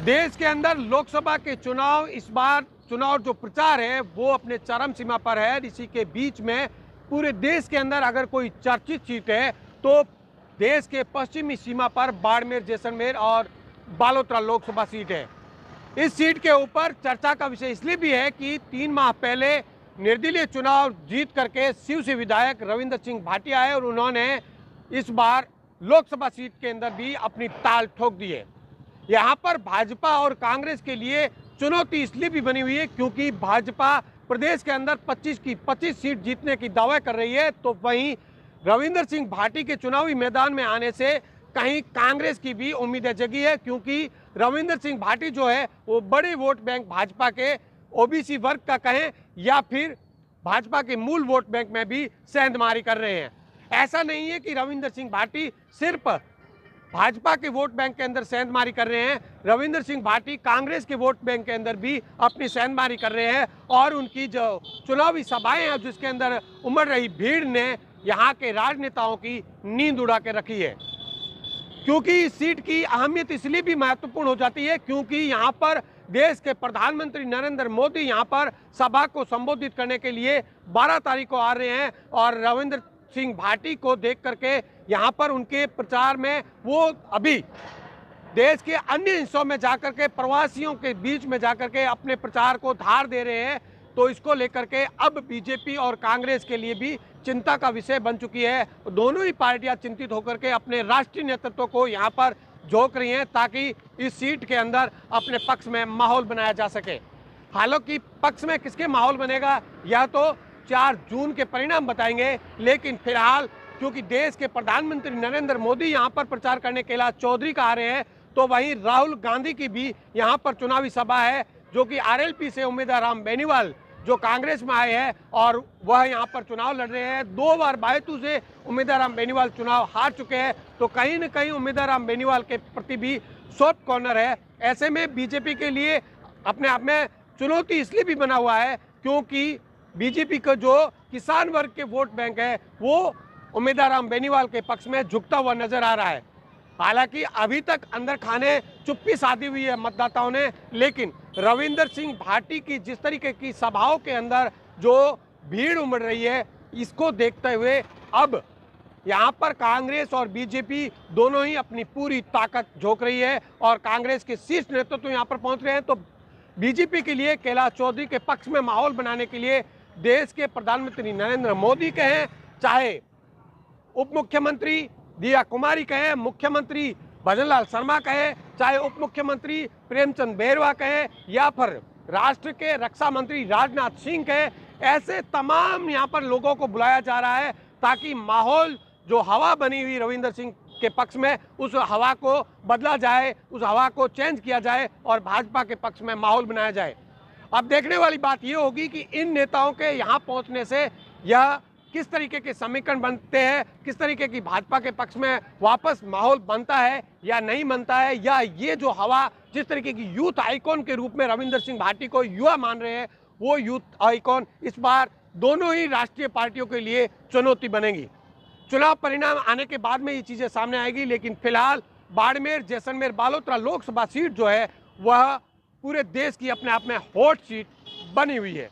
देश के अंदर लोकसभा के चुनाव, इस बार चुनाव जो प्रचार है वो अपने चरम सीमा पर है। इसी के बीच में पूरे देश के अंदर अगर कोई चर्चित सीट है तो देश के पश्चिमी सीमा पर बाड़मेर, जैसलमेर और बालोतरा लोकसभा सीट है। इस सीट के ऊपर चर्चा का विषय इसलिए भी है कि 3 माह पहले निर्दलीय चुनाव जीत करके शिव से विधायक रविंदर सिंह भाटिया आए और उन्होंने इस बार लोकसभा सीट के अंदर भी अपनी ताल ठोक दी है। यहाँ पर भाजपा और कांग्रेस के लिए चुनौती इसलिए भी बनी हुई है क्योंकि भाजपा प्रदेश के अंदर 25 की 25 सीट जीतने की दावा कर रही है, तो वहीं रविंदर सिंह भाटी के चुनावी मैदान में आने से कहीं कांग्रेस की भी उम्मीदें जगी है, क्योंकि रविंदर सिंह भाटी जो है वो बड़े वोट बैंक भाजपा के ओबीसी वर्ग का कहें या फिर भाजपा के मूल वोट बैंक में भी सेंधमारी कर रहे हैं। ऐसा नहीं है कि रविंदर सिंह भाटी सिर्फ भाजपा के वोट बैंक के अंदर सेंधमारी कर रहे हैं, रविंदर सिंह भाटी कांग्रेस के वोट बैंक के अंदर भी अपनी सेंधमारी कर रहे हैं और उनकी जो चुनावी सभाएं हैं जिसके अंदर उमड़ रही भीड़ ने यहाँ के राजनेताओं की नींद उड़ा के रखी है। क्योंकि इस सीट की अहमियत इसलिए भी महत्वपूर्ण हो जाती है क्योंकि यहाँ पर देश के प्रधानमंत्री नरेंद्र मोदी यहाँ पर सभा को संबोधित करने के लिए 12 तारीख को आ रहे हैं और रविंदर सिंह भाटी को देख करके यहाँ पर उनके प्रचार में वो अभी देश के अन्य हिस्सों में जाकर के प्रवासियों के बीच में जाकर के अपने प्रचार को धार दे रहे हैं। तो इसको लेकर के अब बीजेपी और कांग्रेस के लिए भी चिंता का विषय बन चुकी है। दोनों ही पार्टियां चिंतित होकर के अपने राष्ट्रीय नेतृत्व को यहाँ पर झोंक रही हैं ताकि इस सीट के अंदर अपने पक्ष में माहौल बनाया जा सके। हालांकि पक्ष में किसके माहौल बनेगा यह तो 4 जून के परिणाम बताएंगे, लेकिन फिलहाल क्योंकि देश के प्रधानमंत्री नरेंद्र मोदी यहाँ पर प्रचार करने के लिए चौधरी का आ रहे हैं, तो वहीं राहुल गांधी की भी यहाँ पर चुनावी सभा है, जो कि आरएलपी से उम्मीदवार राम बेनीवाल जो कांग्रेस में आए हैं और वह यहाँ पर चुनाव लड़ रहे हैं। 2 बार बायतू से उम्मीदवार राम बेनीवाल चुनाव हार चुके हैं, तो कहीं न कहीं उम्मीदवार राम बेनीवाल के प्रति भी सॉफ्ट कॉर्नर है। ऐसे में बीजेपी के लिए अपने आप में चुनौती इसलिए भी बना हुआ है क्योंकि बीजेपी का जो किसान वर्ग के वोट बैंक है वो उम्मीदवार राम बेनीवाल के पक्ष में झुकता हुआ नजर आ रहा है। हालांकि अभी तक अंदर खाने चुप्पी साधी हुई है मतदाताओं ने, लेकिन रविंदर सिंह भाटी की जिस तरीके की सभाओं के अंदर जो भीड़ उमड़ रही है, इसको देखते हुए अब यहाँ पर कांग्रेस और बीजेपी दोनों ही अपनी पूरी ताकत झोंक रही है और कांग्रेस के शीर्ष नेतृत्व तो यहाँ पर पहुँच रहे हैं। तो बीजेपी के लिए कैलाश चौधरी के पक्ष में माहौल बनाने के लिए देश के प्रधानमंत्री नरेंद्र मोदी कहें, चाहे उप मुख्यमंत्री दिया कुमारी कहे, मुख्यमंत्री भजनलाल शर्मा कहे, चाहे उप मुख्यमंत्री प्रेमचंद बैरवा कहे या फिर राष्ट्र के रक्षा मंत्री राजनाथ सिंह कहे, ऐसे तमाम यहाँ पर लोगों को बुलाया जा रहा है ताकि माहौल जो हवा बनी हुई रविंदर सिंह के पक्ष में उस हवा को बदला जाए, उस हवा को चेंज किया जाए और भाजपा के पक्ष में माहौल बनाया जाए। अब देखने वाली बात यह होगी कि इन नेताओं के यहाँ पहुँचने से यह किस तरीके के समीकरण बनते हैं, किस तरीके की भाजपा के पक्ष में वापस माहौल बनता है या नहीं बनता है, या ये जो हवा जिस तरीके की यूथ आइकॉन के रूप में रविंदर सिंह भाटी को युवा मान रहे हैं, वो यूथ आइकॉन इस बार दोनों ही राष्ट्रीय पार्टियों के लिए चुनौती बनेगी। चुनाव परिणाम आने के बाद में ये चीजें सामने आएगी, लेकिन फिलहाल बाड़मेर, जैसलमेर, बालोतरा लोकसभा सीट जो है वह पूरे देश की अपने आप में हॉट सीट बनी हुई है।